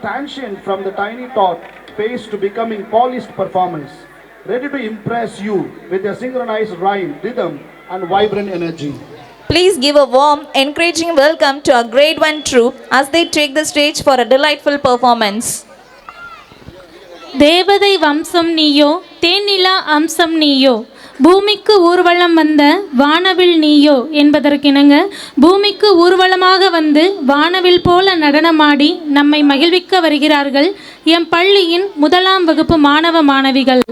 Transient from the tiny thought phase to becoming polished performance, ready to impress you with a synchronized rhyme, rhythm, and vibrant energy. Please give a warm, encouraging welcome to our Grade 1 troupe as they take the stage for a delightful performance. தேவதை வம்சம் நீயோ, தேனிலா அம்சம் நீயோ, பூமிக்கு ஊர்வலம் வந்த வானவில் நீயோ என்பதற்கிணங்க பூமிக்கு ஊர்வலமாக வந்து வானவில் போல நடனமாடி நம்மை மகிழ்விக்க வருகிறார்கள் எம் பள்ளியின் 1ஆம் வகுப்பு மாணவ மாணவிகள்.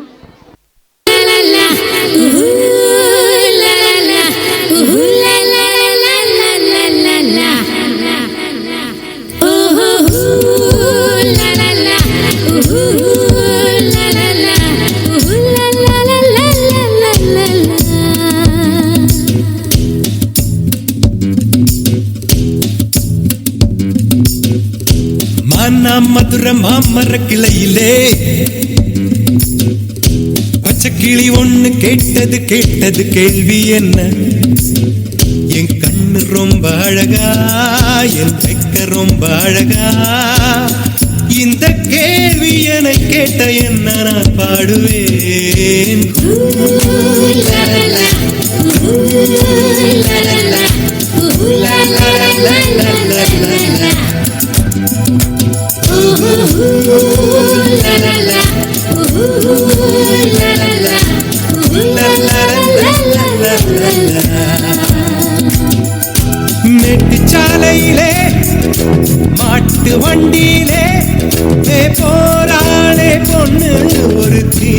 மதுர மாமர கிளையிலே பச்சை கிளி ஒண்ணு கேட்டது கேள்வி என்ன? என் கண்ணு ரொம்ப அழகா, என் வெக்க ரொம்ப அழகா, இந்த கேள்வி என கேட்ட என்ன நான் பாடுவேன். நெட்டுச்சாலையிலே மாட்டு வண்டியிலே போராளே பொண்ணு ஒருத்தி.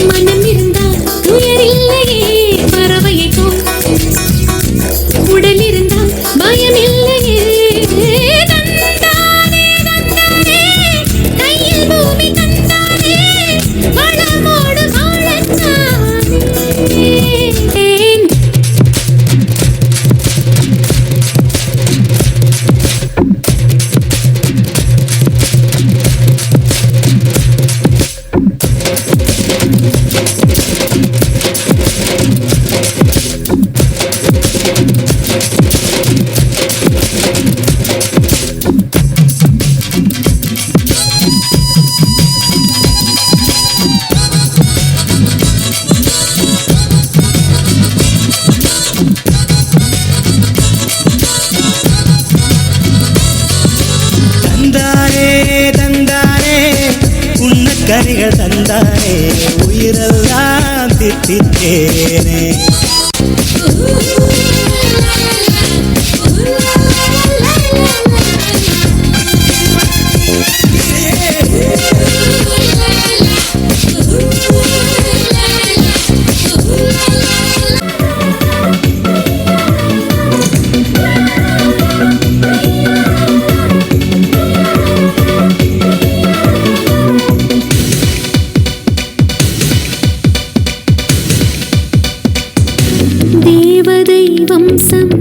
மனம் இருந்தால் துயர் இல்லையே, பறவையை போல் உடல் இருந்தால் பயம் இல்லையே. தந்தானே தந்தானே கையில் பூமி தந்தானே, வளமோடு வாழத்தானே. கரிகள் தந்தானே, உயிரெல்லாம் தித்தித்தேனே. தேவதை வம்சம்